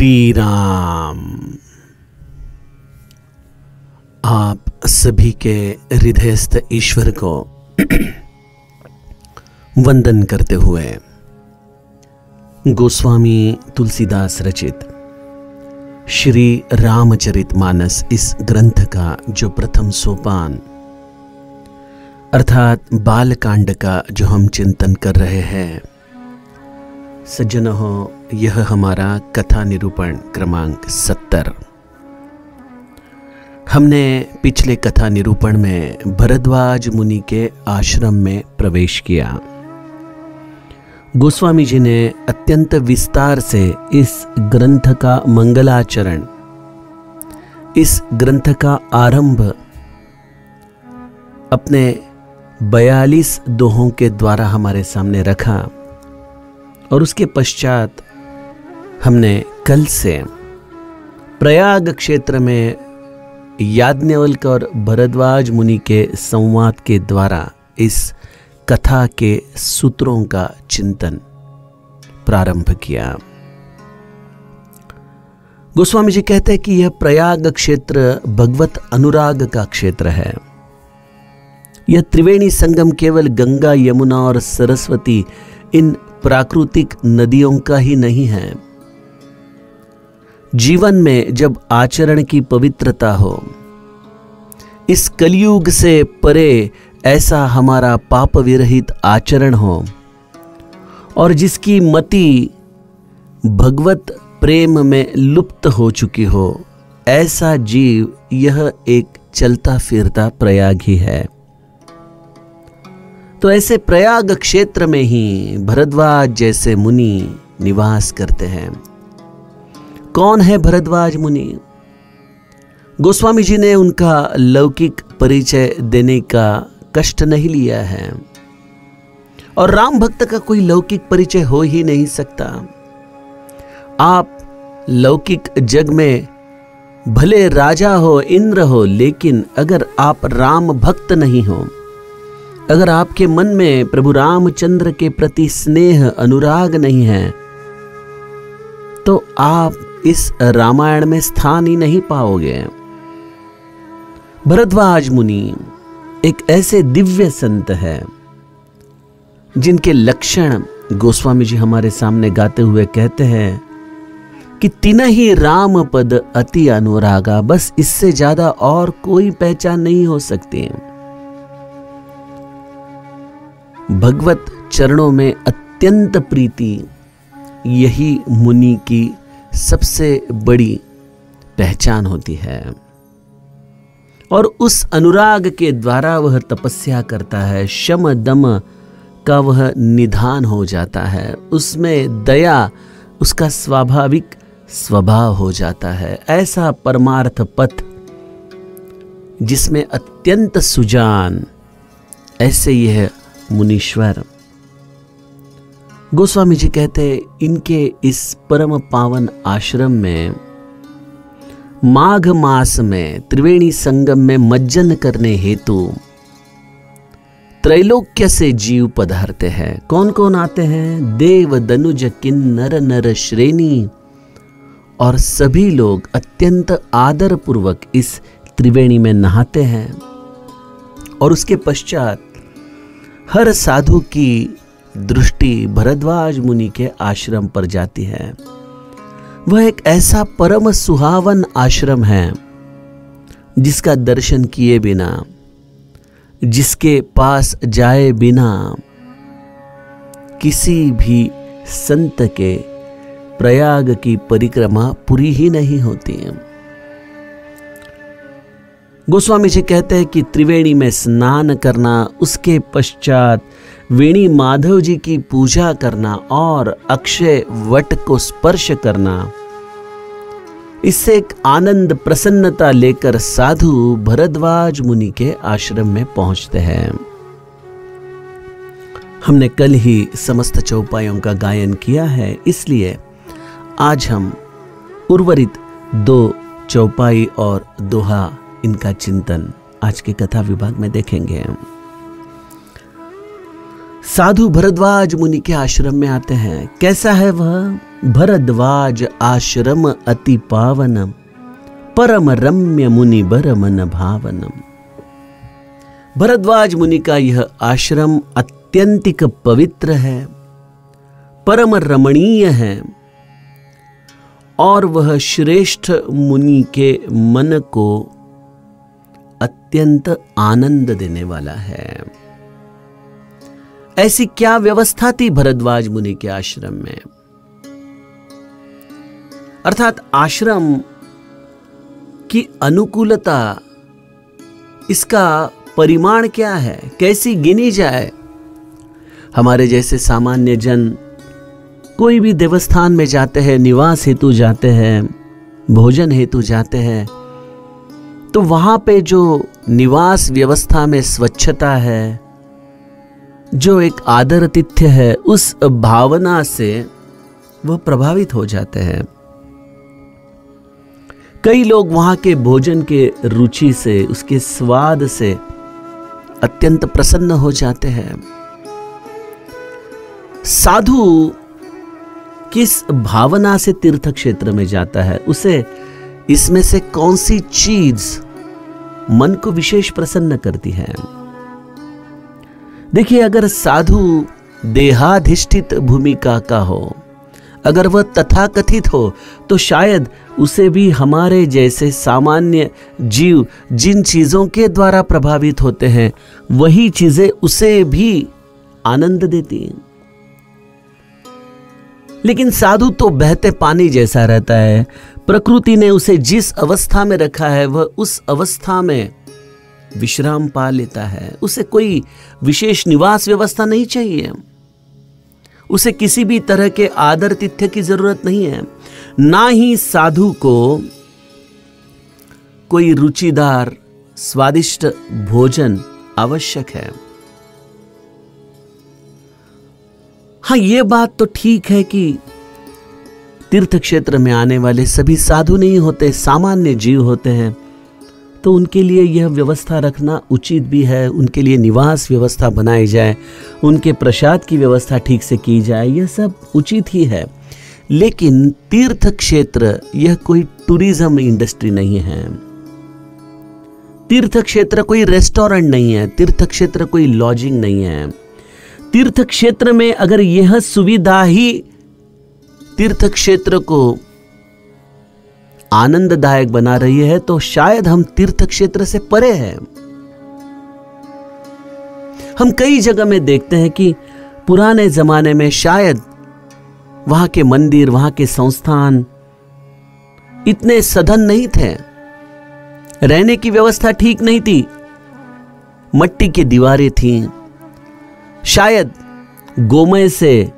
श्री राम। आप सभी के हृदयस्थ ईश्वर को वंदन करते हुए गोस्वामी तुलसीदास रचित श्री रामचरितमानस इस ग्रंथ का जो प्रथम सोपान अर्थात बालकांड का जो हम चिंतन कर रहे हैं, सज्जनों हो, यह हमारा कथा निरूपण क्रमांक 70। हमने पिछले कथा निरूपण में भरद्वाज मुनि के आश्रम में प्रवेश किया। गोस्वामी जी ने अत्यंत विस्तार से इस ग्रंथ का मंगलाचरण, इस ग्रंथ का आरंभ अपने 42 दोहों के द्वारा हमारे सामने रखा और उसके पश्चात हमने कल से प्रयाग क्षेत्र में याज्ञवल्क्य और भरद्वाज मुनि के संवाद के द्वारा इस कथा के सूत्रों का चिंतन प्रारंभ किया। गोस्वामी जी कहते हैं कि यह प्रयाग क्षेत्र भगवत अनुराग का क्षेत्र है। यह त्रिवेणी संगम केवल गंगा, यमुना और सरस्वती इन प्राकृतिक नदियों का ही नहीं है। जीवन में जब आचरण की पवित्रता हो, इस कलयुग से परे ऐसा हमारा पाप विरहित आचरण हो और जिसकी मति भगवत प्रेम में लुप्त हो चुकी हो, ऐसा जीव यह एक चलता फिरता प्रयाग ही है। तो ऐसे प्रयाग क्षेत्र में ही भरद्वाज जैसे मुनि निवास करते हैं। कौन है भरद्वाज मुनि? गोस्वामी जी ने उनका लौकिक परिचय देने का कष्ट नहीं लिया है और राम भक्त का कोई लौकिक परिचय हो ही नहीं सकता। आप लौकिक जग में भले राजा हो, इंद्र हो, लेकिन अगर आप राम भक्त नहीं हो, अगर आपके मन में प्रभु रामचंद्र के प्रति स्नेह अनुराग नहीं है, तो आप इस रामायण में स्थान ही नहीं पाओगे। भरद्वाज मुनि एक ऐसे दिव्य संत है जिनके लक्षण गोस्वामी जी हमारे सामने गाते हुए कहते हैं कि तीन ही राम पद अति अनुरागा, बस इससे ज्यादा और कोई पहचान नहीं हो सकती। भगवत चरणों में अत्यंत प्रीति, यही मुनि की सबसे बड़ी पहचान होती है और उस अनुराग के द्वारा वह तपस्या करता है। शम दम का वह निधान हो जाता है, उसमें दया उसका स्वाभाविक स्वभाव हो जाता है। ऐसा परमार्थ पथ जिसमें अत्यंत सुजान, ऐसे यह मुनीश्वर। गोस्वामी जी कहते इनके इस परम पावन आश्रम में माघ मास में त्रिवेणी संगम में मज्जन करने हेतु त्रैलोक्य से जीव पधारते हैं। कौन कौन आते हैं? देव, दनुज, किन्नर, नर श्रेणी और सभी लोग अत्यंत आदर पूर्वक इस त्रिवेणी में नहाते हैं और उसके पश्चात हर साधु की दृष्टि भरद्वाज मुनि के आश्रम पर जाती है। वह एक ऐसा परम सुहावन आश्रम है जिसका दर्शन किए बिना, जिसके पास जाए बिना किसी भी संत के प्रयाग की परिक्रमा पूरी ही नहीं होती है। गोस्वामी जी कहते हैं कि त्रिवेणी में स्नान करना, उसके पश्चात वेणी माधव जी की पूजा करना और अक्षय वट को स्पर्श करना, इससे एक आनंद प्रसन्नता लेकर साधु भरद्वाज मुनि के आश्रम में पहुंचते हैं। हमने कल ही समस्त चौपाइयों का गायन किया है, इसलिए आज हम उर्वरित 2 चौपाई और दोहा इनका चिंतन आज के कथा विभाग में देखेंगे। साधु भरद्वाज मुनि के आश्रम में आते हैं। कैसा है वह? भरद्वाज आश्रम अति पावनम, परम रम्य मुनि बर मन भावनम। भरद्वाज मुनि का यह आश्रम अत्यंतिक पवित्र है, परम रमणीय है और वह श्रेष्ठ मुनि के मन को अत्यंत आनंद देने वाला है। ऐसी क्या व्यवस्था थी भरद्वाज मुनि के आश्रम में? अर्थात आश्रम की अनुकूलता, इसका परिमाण क्या है, कैसी गिनी जाए? हमारे जैसे सामान्य जन कोई भी देवस्थान में जाते हैं, निवास हेतु जाते हैं, भोजन हेतु जाते हैं, तो वहां पे जो निवास व्यवस्था में स्वच्छता है, जो एक आदर आतिथ्य है, उस भावना से वह प्रभावित हो जाते हैं। कई लोग वहां के भोजन के रुचि से, उसके स्वाद से अत्यंत प्रसन्न हो जाते हैं। साधु किस भावना से तीर्थ क्षेत्र में जाता है, उसे इसमें से कौन सी चीज मन को विशेष प्रसन्न करती है? देखिए, अगर साधु देहाधिष्ठित भूमिका का हो, अगर वह तथाकथित हो, तो शायद उसे भी हमारे जैसे सामान्य जीव जिन चीजों के द्वारा प्रभावित होते हैं, वही चीजें उसे भी आनंद देती हैं। लेकिन साधु तो बहते पानी जैसा रहता है। प्रकृति ने उसे जिस अवस्था में रखा है, वह उस अवस्था में विश्राम पा लेता है। उसे कोई विशेष निवास व्यवस्था नहीं चाहिए, उसे किसी भी तरह के आदर तिथ्य की जरूरत नहीं है। ना ही साधु को कोई रुचिदार स्वादिष्ट भोजन आवश्यक है। हाँ, यह बात तो ठीक है कि तीर्थ क्षेत्र में आने वाले सभी साधु नहीं होते, सामान्य जीव होते हैं, तो उनके लिए यह व्यवस्था रखना उचित भी है। उनके लिए निवास व्यवस्था बनाई जाए, उनके प्रसाद की व्यवस्था ठीक से की जाए, यह सब उचित ही है। लेकिन तीर्थ क्षेत्र यह कोई टूरिज्म इंडस्ट्री नहीं है। तीर्थ क्षेत्र कोई रेस्टोरेंट नहीं है। तीर्थ क्षेत्र कोई लॉजिंग नहीं है। तीर्थ क्षेत्र में अगर यह सुविधा ही तीर्थ क्षेत्र को आनंददायक बना रही है, तो शायद हम तीर्थ क्षेत्र से परे हैं। हम कई जगह में देखते हैं कि पुराने जमाने में शायद वहां के मंदिर, वहां के संस्थान इतने सघन नहीं थे, रहने की व्यवस्था ठीक नहीं थी, मट्टी की दीवारें थीं, शायद गोमय से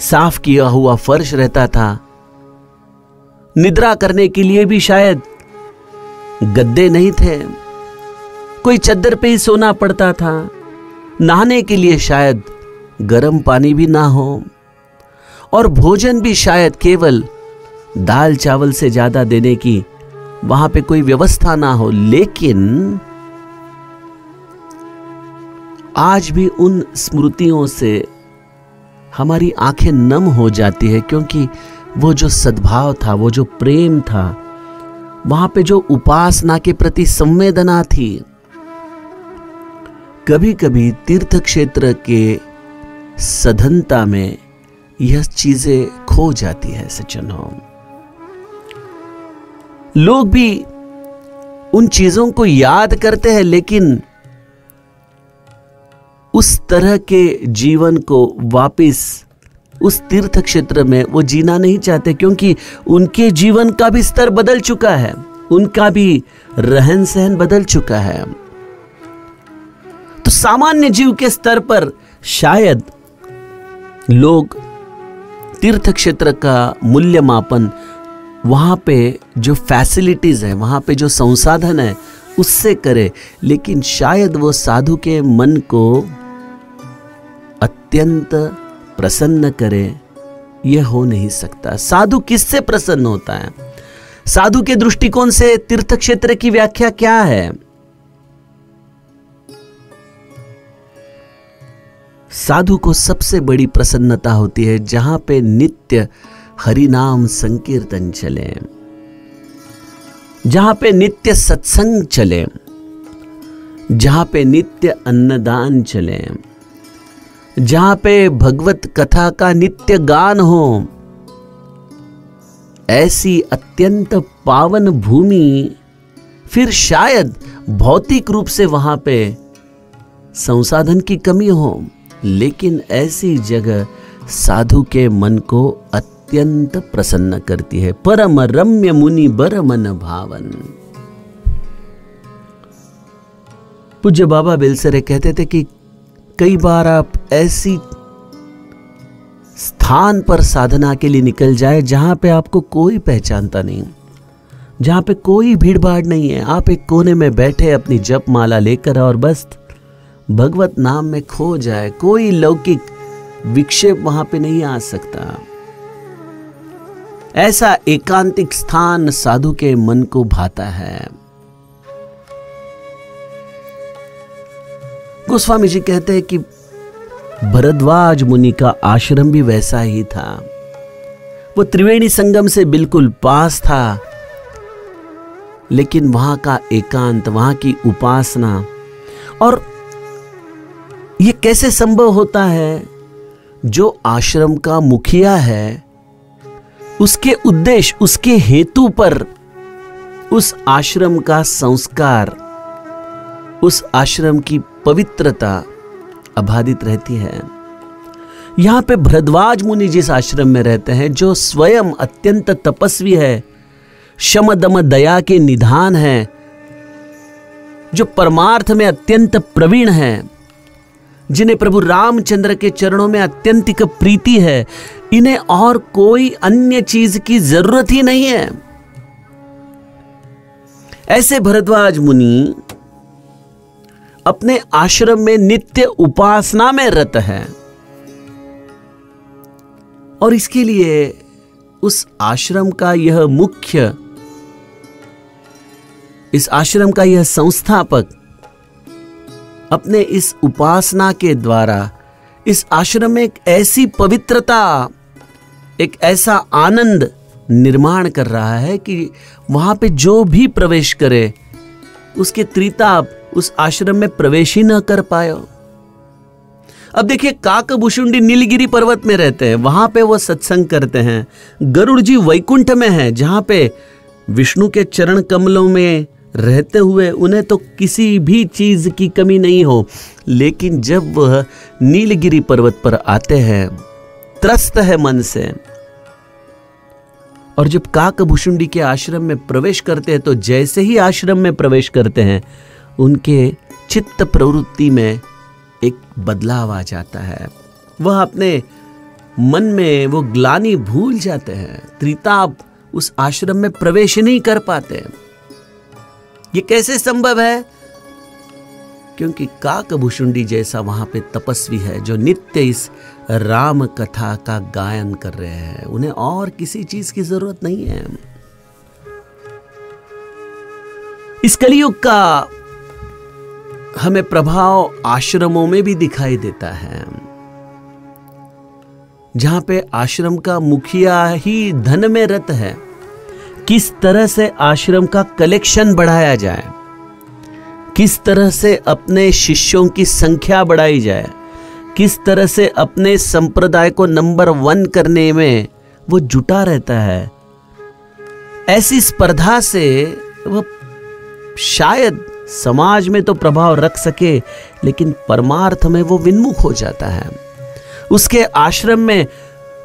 साफ किया हुआ फर्श रहता था, निद्रा करने के लिए भी शायद गद्दे नहीं थे, कोई चद्दर पे ही सोना पड़ता था, नहाने के लिए शायद गर्म पानी भी ना हो, और भोजन भी शायद केवल दाल चावल से ज्यादा देने की वहां पे कोई व्यवस्था ना हो। लेकिन आज भी उन स्मृतियों से हमारी आंखें नम हो जाती है, क्योंकि वो जो सद्भाव था, वो जो प्रेम था, वहां पे जो उपासना के प्रति संवेदना थी, कभी कभी तीर्थ क्षेत्र के सधनता में यह चीजें खो जाती है। सज्जनों, लोग भी उन चीजों को याद करते हैं, लेकिन उस तरह के जीवन को वापस उस तीर्थ क्षेत्र में वो जीना नहीं चाहते, क्योंकि उनके जीवन का भी स्तर बदल चुका है, उनका भी रहन सहन बदल चुका है। तो सामान्य जीव के स्तर पर शायद लोग तीर्थ क्षेत्र का मूल्य मापन वहां पे जो फैसिलिटीज है, वहां पे जो संसाधन है, उससे करे, लेकिन शायद वो साधु के मन को अत्यंत प्रसन्न करे, यह हो नहीं सकता। साधु किससे प्रसन्न होता है? साधु के दृष्टिकोण से तीर्थ क्षेत्र की व्याख्या क्या है? साधु को सबसे बड़ी प्रसन्नता होती है जहां पे नित्य हरि नाम संकीर्तन चले, जहां पे नित्य सत्संग चले, जहां पे नित्य अन्नदान चले, जहां पे भगवत कथा का नित्य गान हो। ऐसी अत्यंत पावन भूमि फिर शायद भौतिक रूप से वहां पे संसाधन की कमी हो, लेकिन ऐसी जगह साधु के मन को अत्यंत प्रसन्न करती है। परम रम्य मुनि बर मन भावन। पूज्य बाबा बेलसरे कहते थे कि कई बार आप ऐसी स्थान पर साधना के लिए निकल जाए जहां पे आपको कोई पहचानता नहीं, जहां पे कोई भीड़ भाड़ नहीं है, आप एक कोने में बैठे अपनी जप माला लेकर और बस भगवत नाम में खो जाए, कोई लौकिक विक्षेप वहां पे नहीं आ सकता। ऐसा एकांतिक स्थान साधु के मन को भाता है। गोस्वामी जी कहते हैं कि भरद्वाज मुनि का आश्रम भी वैसा ही था। वो त्रिवेणी संगम से बिल्कुल पास था, लेकिन वहां का एकांत, वहां की उपासना, और ये कैसे संभव होता है? जो आश्रम का मुखिया है उसके उद्देश्य, उसके हेतु पर उस आश्रम का संस्कार, उस आश्रम की पवित्रता अबाधित रहती है। यहां पे भरद्वाज मुनि जिस आश्रम में रहते हैं, जो स्वयं अत्यंत तपस्वी है, शम दम दया के निधान है, जो परमार्थ में अत्यंत प्रवीण है, जिन्हें प्रभु रामचंद्र के चरणों में अत्यंतिक प्रीति है, इन्हें और कोई अन्य चीज की जरूरत ही नहीं है। ऐसे भरद्वाज मुनि अपने आश्रम में नित्य उपासना में रत है, और इसके लिए उस आश्रम का यह मुख्य, इस आश्रम का यह संस्थापक अपने इस उपासना के द्वारा इस आश्रम में एक ऐसी पवित्रता, एक ऐसा आनंद निर्माण कर रहा है कि वहां पे जो भी प्रवेश करे उसके त्रिताप उस आश्रम में प्रवेश ही न कर पाए। अब देखिए, काकभूषुंडी नीलगिरी पर्वत में रहते हैं, वहां पे वो सत्संग करते हैं। गरुड़ जी वैकुंठ में है, जहां पे विष्णु के चरण कमलों में रहते हुए उन्हें तो किसी भी चीज की कमी नहीं हो, लेकिन जब वह नीलगिरी पर्वत पर आते हैं, त्रस्त है मन से, और जब काकभूषुंडी के आश्रम में प्रवेश करते हैं, तो जैसे ही आश्रम में प्रवेश करते हैं, उनके चित्त प्रवृत्ति में एक बदलाव आ जाता है। वह अपने मन में वो ग्लानि भूल जाते हैं, त्रिताप उस आश्रम में प्रवेश नहीं कर पाते। ये कैसे संभव है? क्योंकि काकभूषुंडी जैसा वहां पे तपस्वी है, जो नित्य इस राम कथा का गायन कर रहे हैं, उन्हें और किसी चीज की जरूरत नहीं है। इस कलियुग का हमें प्रभाव आश्रमों में भी दिखाई देता है, जहां पे आश्रम का मुखिया ही धन में रत है। किस तरह से आश्रम का कलेक्शन बढ़ाया जाए, किस तरह से अपने शिष्यों की संख्या बढ़ाई जाए, किस तरह से अपने संप्रदाय को नंबर 1 करने में वो जुटा रहता है। ऐसी स्पर्धा से वह शायद समाज में तो प्रभाव रख सके, लेकिन परमार्थ में वो विन्मुख हो जाता है। उसके आश्रम में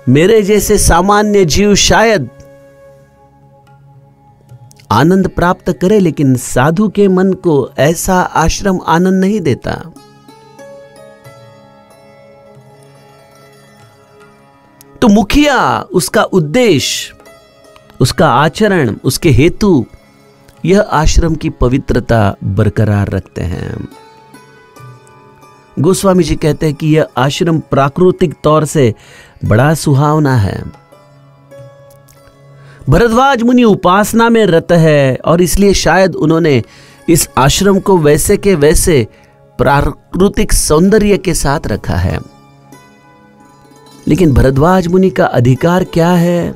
मेरे जैसे सामान्य जीव शायद आनंद प्राप्त करे, लेकिन साधु के मन को ऐसा आश्रम आनंद नहीं देता। तो मुखिया, उसका उद्देश्य, उसका आचरण, उसके हेतु यह आश्रम की पवित्रता बरकरार रखते हैं। गोस्वामी जी कहते हैं कि यह आश्रम प्राकृतिक तौर से बड़ा सुहावना है। भरद्वाज मुनि उपासना में रत है, और इसलिए शायद उन्होंने इस आश्रम को वैसे के वैसे प्राकृतिक सौंदर्य के साथ रखा है। लेकिन भरद्वाज मुनि का अधिकार क्या है?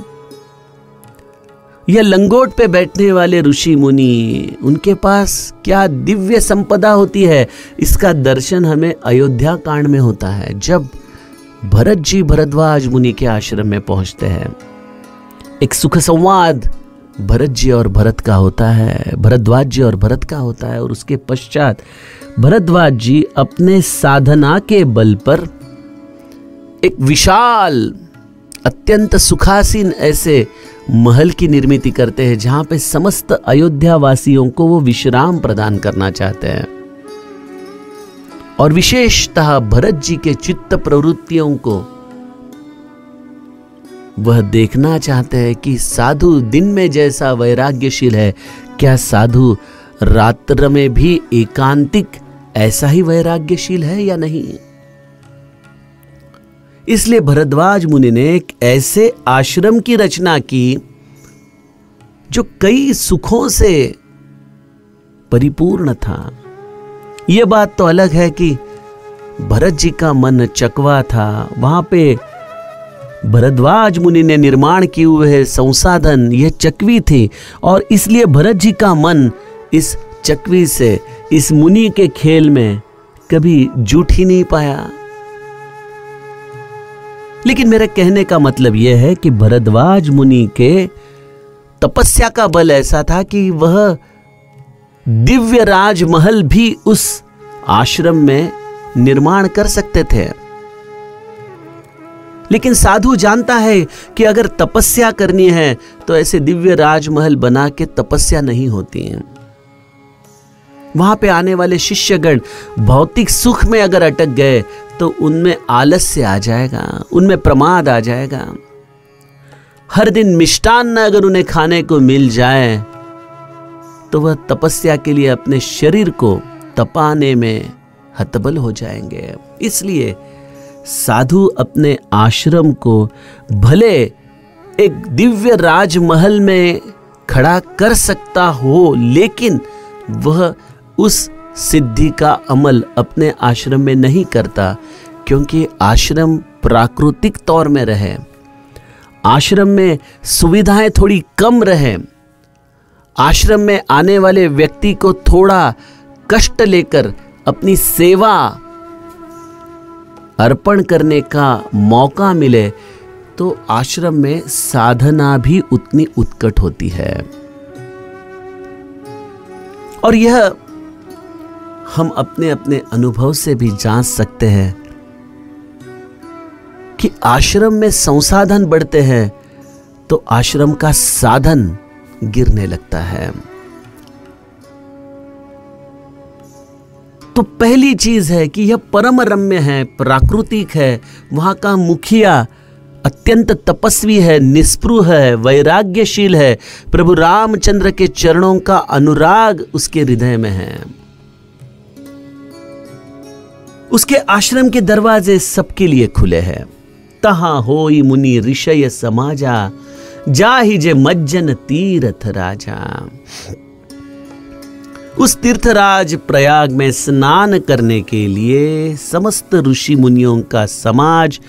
यह लंगोट पे बैठने वाले ऋषि मुनि, उनके पास क्या दिव्य संपदा होती है, इसका दर्शन हमें अयोध्या कांड में होता है। जब भरत जी भरद्वाज मुनि के आश्रम में पहुंचते हैं, एक सुख संवाद भरत जी और भरत का होता है, भरद्वाज जी और भरत का होता है। और उसके पश्चात भरद्वाज जी अपने साधना के बल पर एक विशाल, अत्यंत सुखासीन ऐसे महल की निर्मित करते हैं, जहां पे समस्त अयोध्या वासियों को वो विश्राम प्रदान करना चाहते हैं। और विशेषतः भरत जी के चित्त प्रवृत्तियों को वह देखना चाहते हैं कि साधु दिन में जैसा वैराग्यशील है, क्या साधु रात्र में भी एकांतिक ऐसा ही वैराग्यशील है या नहीं। इसलिए भरद्वाज मुनि ने एक ऐसे आश्रम की रचना की जो कई सुखों से परिपूर्ण था। यह बात तो अलग है कि भरत जी का मन चकवा था, वहां पे भरद्वाज मुनि ने निर्माण किए हुए संसाधन यह चकवी थी, और इसलिए भरत जी का मन इस चकवी से, इस मुनि के खेल में कभी जुट ही नहीं पाया। लेकिन मेरे कहने का मतलब यह है कि भरद्वाज मुनि के तपस्या का बल ऐसा था कि वह दिव्य राजमहल भी उस आश्रम में निर्माण कर सकते थे। लेकिन साधु जानता है कि अगर तपस्या करनी है तो ऐसे दिव्य राजमहल बना के तपस्या नहीं होती है। वहां पे आने वाले शिष्यगण भौतिक सुख में अगर अटक गए तो उनमें आलस्य आ जाएगा, उनमें प्रमाद आ जाएगा। हर दिन मिष्टान्न अगर उन्हें खाने को मिल जाए तो वह तपस्या के लिए अपने शरीर को तपाने में हतबल हो जाएंगे। इसलिए साधु अपने आश्रम को भले एक दिव्य राजमहल में खड़ा कर सकता हो, लेकिन वह उस सिद्धि का अमल अपने आश्रम में नहीं करता, क्योंकि आश्रम प्राकृतिक तौर में रहे, आश्रम में सुविधाएं थोड़ी कम रहे, आश्रम में आने वाले व्यक्ति को थोड़ा कष्ट लेकर अपनी सेवा अर्पण करने का मौका मिले, तो आश्रम में साधना भी उतनी उत्कट होती है। और यह हम अपने अपने अनुभव से भी जान सकते हैं कि आश्रम में संसाधन बढ़ते हैं तो आश्रम का साधन गिरने लगता है। तो पहली चीज है कि यह परम रम्य है, प्राकृतिक है, वहां का मुखिया अत्यंत तपस्वी है, निस्पृह है, वैराग्यशील है, प्रभु रामचंद्र के चरणों का अनुराग उसके हृदय में है। उसके आश्रम के दरवाजे सबके लिए खुले हैं। तहां होई मुनि ऋषय समाजा, जाहि जे मज्जन तीर्थ राजा। उस तीर्थराज प्रयाग में स्नान करने के लिए समस्त ऋषि मुनियों का समाज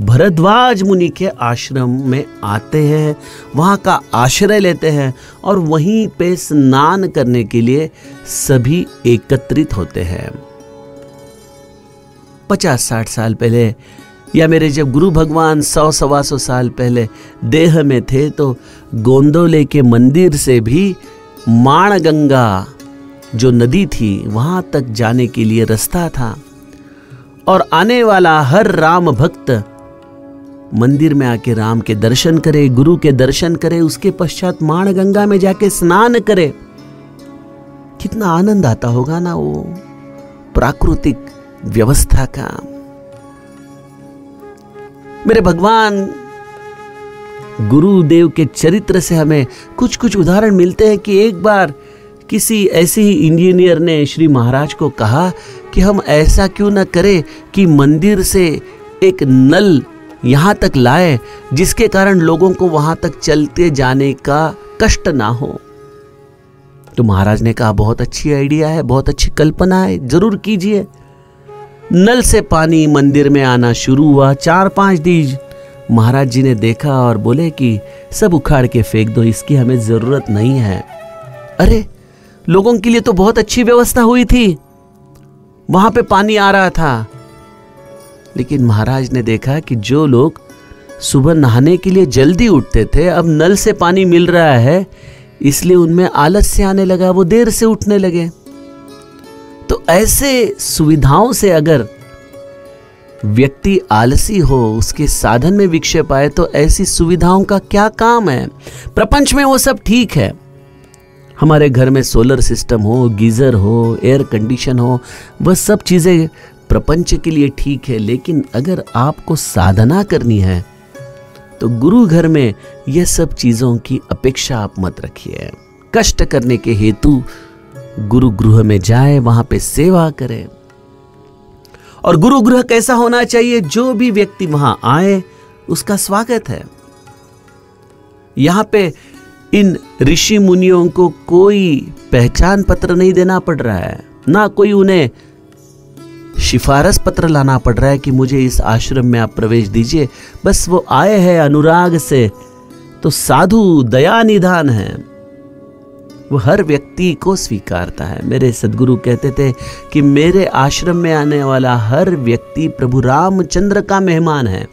भरद्वाज मुनि के आश्रम में आते हैं, वहां का आश्रय लेते हैं और वहीं पे स्नान करने के लिए सभी एकत्रित होते हैं। 50-60 साल पहले, या मेरे जब गुरु भगवान 100-125 साल पहले देह में थे, तो गोंदोले के मंदिर से भी माणगंगा जो नदी थी वहां तक जाने के लिए रास्ता था, और आने वाला हर राम भक्त मंदिर में आके राम के दर्शन करे, गुरु के दर्शन करे, उसके पश्चात माणगंगा में जाके स्नान करे। कितना आनंद आता होगा ना वो प्राकृतिक व्यवस्था का। मेरे भगवान गुरुदेव के चरित्र से हमें कुछ कुछ उदाहरण मिलते हैं कि एक बार किसी ऐसे ही इंजीनियर ने श्री महाराज को कहा कि हम ऐसा क्यों न करें कि मंदिर से एक नल यहां तक लाए, जिसके कारण लोगों को वहां तक चलते जाने का कष्ट ना हो। तो महाराज ने कहा बहुत अच्छी आइडिया है, बहुत अच्छी कल्पना है, जरूर कीजिए। नल से पानी मंदिर में आना शुरू हुआ। 4-5 दिन महाराज जी ने देखा और बोले कि सब उखाड़ के फेंक दो, इसकी हमें जरूरत नहीं है। अरे, लोगों के लिए तो बहुत अच्छी व्यवस्था हुई थी, वहां पे पानी आ रहा था। लेकिन महाराज ने देखा कि जो लोग सुबह नहाने के लिए जल्दी उठते थे, अब नल से पानी मिल रहा है, इसलिए उनमें आलस्य आने लगा, वो देर से उठने लगे। तो ऐसे सुविधाओं से अगर व्यक्ति आलसी हो, उसके साधन में विक्षेप आए, तो ऐसी सुविधाओं का क्या काम है? प्रपंच में वो सब ठीक है, हमारे घर में सोलर सिस्टम हो, गीजर हो, एयर कंडीशन हो, वह सब चीजें प्रपंच के लिए ठीक है। लेकिन अगर आपको साधना करनी है तो गुरु घर में यह सब चीजों की अपेक्षा आप मत रखिए। कष्ट करने के हेतु गुरु गृह में जाए, वहां पे सेवा करें। और गुरु गृह कैसा होना चाहिए? जो भी व्यक्ति वहां आए उसका स्वागत है। यहां पे इन ऋषि मुनियों को कोई पहचान पत्र नहीं देना पड़ रहा है, ना कोई उन्हें सिफारिश पत्र लाना पड़ रहा है कि मुझे इस आश्रम में आप प्रवेश दीजिए। बस वो आए हैं अनुराग से, तो साधु दया निधान है, वो हर व्यक्ति को स्वीकारता है। मेरे सद्गुरु कहते थे कि मेरे आश्रम में आने वाला हर व्यक्ति प्रभु रामचंद्र का मेहमान है,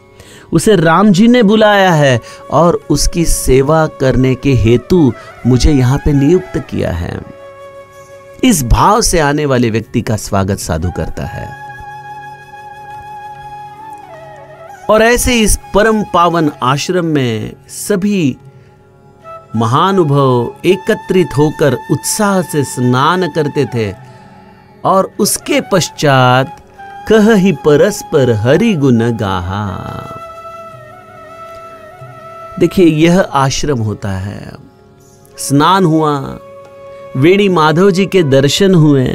उसे राम जी ने बुलाया है और उसकी सेवा करने के हेतु मुझे यहाँ पे नियुक्त किया है। इस भाव से आने वाले व्यक्ति का स्वागत साधु करता है। और ऐसे इस परम पावन आश्रम में सभी महानुभाव एकत्रित होकर उत्साह से स्नान करते थे और उसके पश्चात कहहि परस्पर हरि गुण गाहा। देखिए, यह आश्रम होता है। स्नान हुआ, वेणी माधव जी के दर्शन हुए,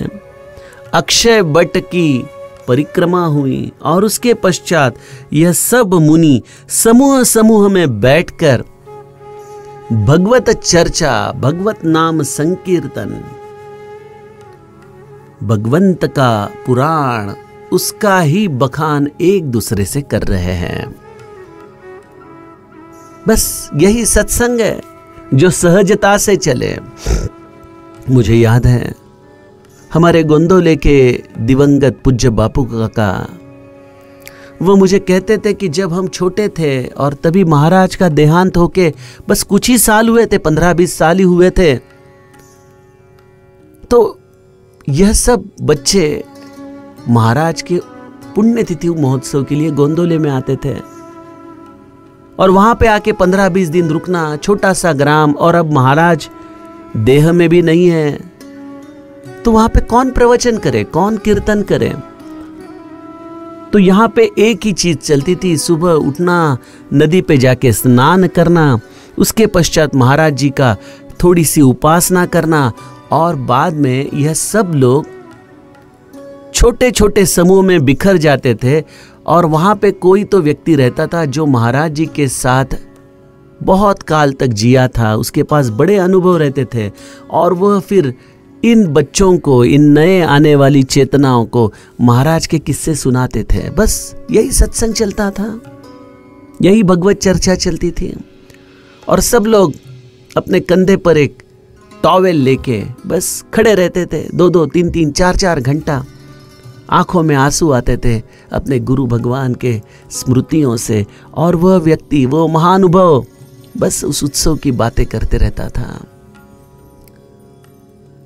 अक्षय वट की परिक्रमा हुई और उसके पश्चात यह सब मुनि समूह समूह में बैठकर भगवत चर्चा, भगवत नाम संकीर्तन, भगवंत का पुराण, उसका ही बखान एक दूसरे से कर रहे हैं। बस यही सत्संग है जो सहजता से चले। मुझे याद है हमारे गोंदोले के दिवंगत पूज्य बापू काका, वो मुझे कहते थे कि जब हम छोटे थे और तभी महाराज का देहांत होके बस कुछ ही साल हुए थे, 15-20 साल ही हुए थे, तो यह सब बच्चे महाराज के पुण्यतिथि महोत्सव के लिए गोंदोले में आते थे और वहां पे आके 15-20 दिन रुकना। छोटा सा ग्राम, और अब महाराज देह में भी नहीं है, तो वहां पे कौन प्रवचन करे, कौन कीर्तन करे? तो यहां पे एक ही चीज चलती थी, सुबह उठना, नदी पे जाके स्नान करना, उसके पश्चात महाराज जी का थोड़ी सी उपासना करना और बाद में यह सब लोग छोटे छोटे समूह में बिखर जाते थे। और वहां पे कोई तो व्यक्ति रहता था जो महाराज जी के साथ बहुत काल तक जिया था, उसके पास बड़े अनुभव रहते थे और वह फिर इन बच्चों को, इन नए आने वाली चेतनाओं को महाराज के किस्से सुनाते थे। बस यही सत्संग चलता था, यही भगवत चर्चा चलती थी और सब लोग अपने कंधे पर एक टॉवेल लेके बस खड़े रहते थे 2-2, 3-3, 4-4 घंटा। आंखों में आंसू आते थे अपने गुरु भगवान के स्मृतियों से और वह व्यक्ति, वो महानुभव बस उस उत्सव की बातें करते रहता था।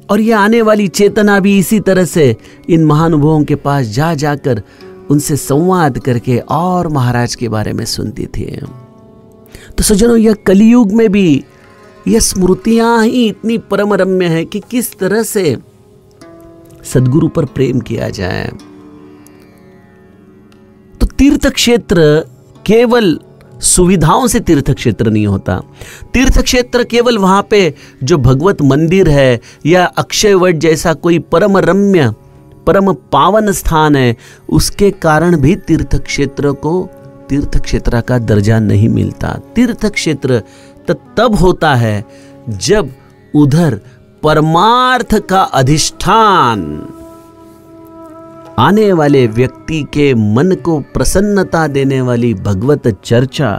और यह आने वाली चेतना भी इसी तरह से इन महानुभवों के पास जा जाकर उनसे संवाद करके और महाराज के बारे में सुनती थी। तो सज्जनों, यह कलियुग में भी यह स्मृतियां ही इतनी परम रम्य है कि किस तरह से सद्गुरु पर प्रेम किया जाए। तो तीर्थ क्षेत्र केवल सुविधाओं से तीर्थ क्षेत्र नहीं होता। तीर्थ क्षेत्र केवल वहां पे जो भगवत मंदिर है या अक्षय वट जैसा कोई परम रम्य, परम पावन स्थान है, उसके कारण भी तीर्थ क्षेत्र को तीर्थ क्षेत्र का दर्जा नहीं मिलता। तीर्थ क्षेत्र तब होता है जब उधर परमार्थ का अधिष्ठान आने वाले व्यक्ति के मन को प्रसन्नता देने वाली भगवत चर्चा,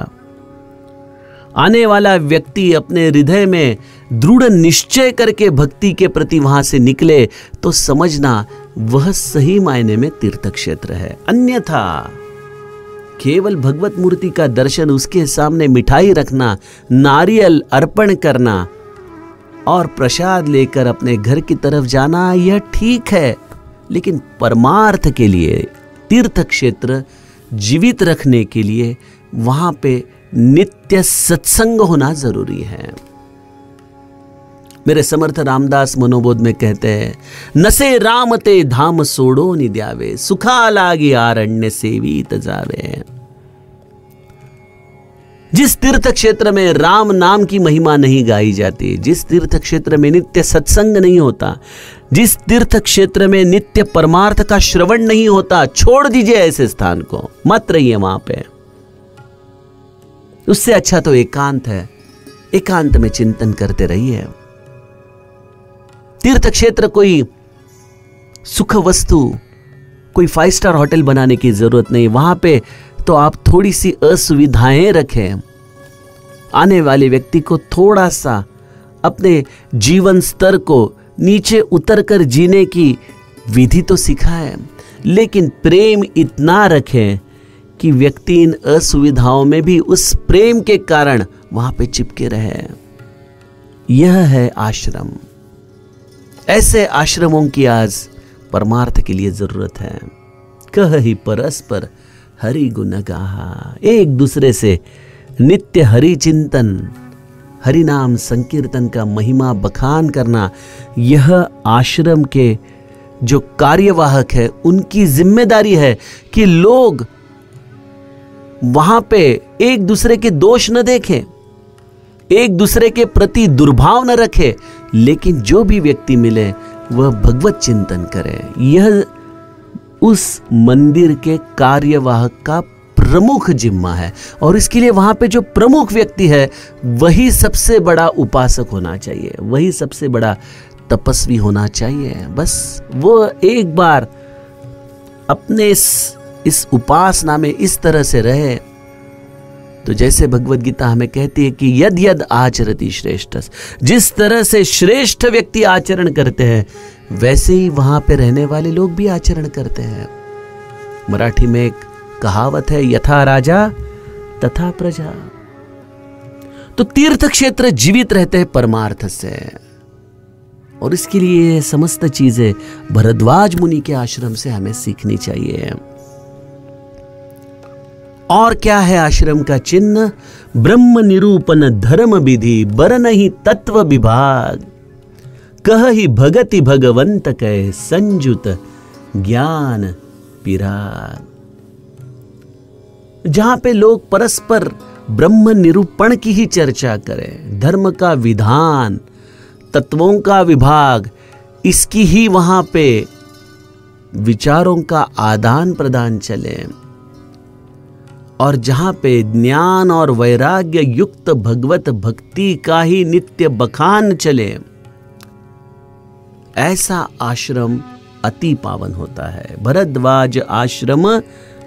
आने वाला व्यक्ति अपने हृदय में दृढ़ निश्चय करके भक्ति के प्रति वहां से निकले तो समझना वह सही मायने में तीर्थ क्षेत्र है। अन्यथा केवल भगवत मूर्ति का दर्शन, उसके सामने मिठाई रखना, नारियल अर्पण करना और प्रसाद लेकर अपने घर की तरफ जाना, यह ठीक है, लेकिन परमार्थ के लिए तीर्थ क्षेत्र जीवित रखने के लिए वहां पे नित्य सत्संग होना जरूरी है। मेरे समर्थ रामदास मनोबोध में कहते हैं, नसे राम ते धाम सोड़ो निद्यावे, सुखा लागी आरण्य सेवीत जावे। जिस तीर्थ क्षेत्र में राम नाम की महिमा नहीं गाई जाती, जिस तीर्थ क्षेत्र में नित्य सत्संग नहीं होता, जिस तीर्थ क्षेत्र में नित्य परमार्थ का श्रवण नहीं होता, छोड़ दीजिए ऐसे स्थान को, मत रहिए वहां पे। उससे अच्छा तो एकांत है, एकांत में चिंतन करते रहिए। तीर्थ क्षेत्र कोई सुख वस्तु, कोई 5 स्टार होटल बनाने की जरूरत नहीं। वहां पे तो आप थोड़ी सी असुविधाएं रखें, आने वाले व्यक्ति को थोड़ा सा अपने जीवन स्तर को नीचे उतरकर जीने की विधि तो सिखाएं, लेकिन प्रेम इतना रखें कि व्यक्ति इन असुविधाओं में भी उस प्रेम के कारण वहां पे चिपके रहे। यह है आश्रम। ऐसे आश्रमों की आज परमार्थ के लिए जरूरत है। कह ही परस्पर हरि गुण गाहा, एक दूसरे से नित्य हरि चिंतन, हरि नाम संकीर्तन का महिमा बखान करना, यह आश्रम के जो कार्यवाहक है उनकी जिम्मेदारी है कि लोग वहां पे एक दूसरे के दोष न देखें, एक दूसरे के प्रति दुर्भाव न रखे, लेकिन जो भी व्यक्ति मिले वह भगवत चिंतन करे। यह उस मंदिर के कार्यवाहक का प्रमुख जिम्मा है, और इसके लिए वहां पे जो प्रमुख व्यक्ति है वही सबसे बड़ा उपासक होना चाहिए, वही सबसे बड़ा तपस्वी होना चाहिए। बस वो एक बार अपने इस उपासना में इस तरह से रहे, तो जैसे भगवत गीता हमें कहती है कि यद यद आचरति श्रेष्ठ, जिस तरह से श्रेष्ठ व्यक्ति आचरण करते हैं वैसे ही वहां पे रहने वाले लोग भी आचरण करते हैं। मराठी में एक कहावत है, यथा राजा तथा प्रजा। तो तीर्थ क्षेत्र जीवित रहते हैं परमार्थ से, और इसके लिए समस्त चीजें भरद्वाज मुनि के आश्रम से हमें सीखनी चाहिए। और क्या है आश्रम का चिन्ह? ब्रह्म निरूपण धर्म विधि, बरनहि तत्व विभाग, कहहि भगति भगवंत कै, संजुत ज्ञान पिराग। जहां पे लोग परस्पर ब्रह्म निरूपण की ही चर्चा करें, धर्म का विधान, तत्वों का विभाग, इसकी ही वहां पे विचारों का आदान प्रदान चले, और जहां पे ज्ञान और वैराग्य युक्त भगवत भक्ति का ही नित्य बखान चले, ऐसा आश्रम अति पावन होता है। भरद्वाज आश्रम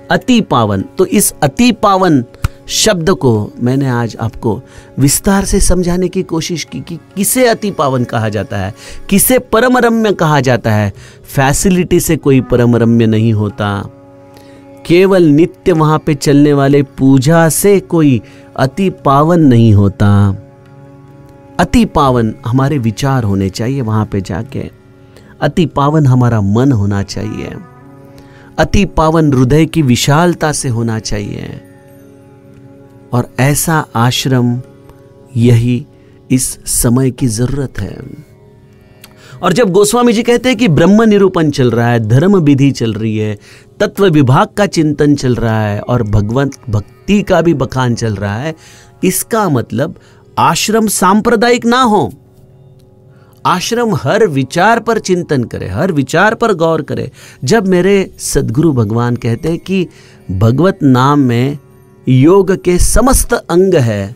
अति पावन। तो इस अति पावन शब्द को मैंने आज आपको विस्तार से समझाने की कोशिश की कि किसे अति पावन कहा जाता है, किसे परम रम्य कहा जाता है। फैसिलिटी से कोई परम रम्य नहीं होता, केवल नित्य वहां पे चलने वाले पूजा से कोई अति पावन नहीं होता। अति पावन हमारे विचार होने चाहिए वहां पे जाके, अति पावन हमारा मन होना चाहिए, अति पावन हृदय की विशालता से होना चाहिए, और ऐसा आश्रम यही इस समय की जरूरत है। और जब गोस्वामी जी कहते हैं कि ब्रह्म निरूपण चल रहा है, धर्म विधि चल रही है, तत्व विभाग का चिंतन चल रहा है और भगवत भक्ति का भी बखान चल रहा है, इसका मतलब आश्रम सांप्रदायिक ना हो। आश्रम हर विचार पर चिंतन करे, हर विचार पर गौर करे। जब मेरे सद्गुरु भगवान कहते हैं कि भगवत नाम में योग के समस्त अंग है,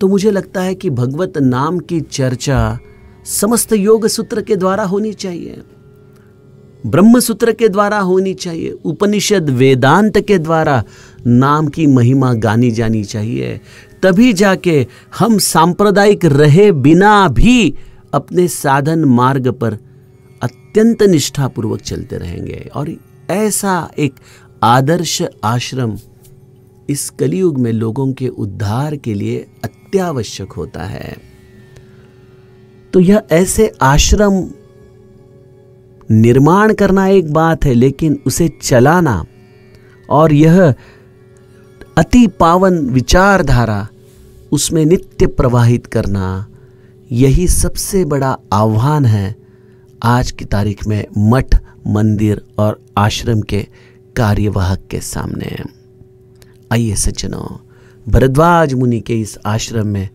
तो मुझे लगता है कि भगवत नाम की चर्चा समस्त योग सूत्र के द्वारा होनी चाहिए। ब्रह्म सूत्र के द्वारा होनी चाहिए, उपनिषद वेदांत के द्वारा नाम की महिमा गानी जानी चाहिए। तभी जाके हम सांप्रदायिक रहे बिना भी अपने साधन मार्ग पर अत्यंत निष्ठापूर्वक चलते रहेंगे। और ऐसा एक आदर्श आश्रम इस कलियुग में लोगों के उद्धार के लिए अत्यावश्यक होता है। तो यह ऐसे आश्रम निर्माण करना एक बात है, लेकिन उसे चलाना और यह अति पावन विचारधारा उसमें नित्य प्रवाहित करना, यही सबसे बड़ा आह्वान है आज की तारीख में मठ, मंदिर और आश्रम के कार्यवाहक के सामने। आइए सज्जनों, भरद्वाज मुनि के इस आश्रम में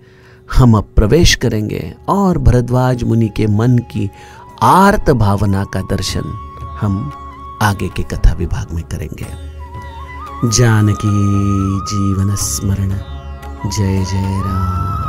हम अब प्रवेश करेंगे और भरद्वाज मुनि के मन की आर्त भावना का दर्शन हम आगे के कथा विभाग में करेंगे। जानकी जीवन स्मरण, जय जय राम।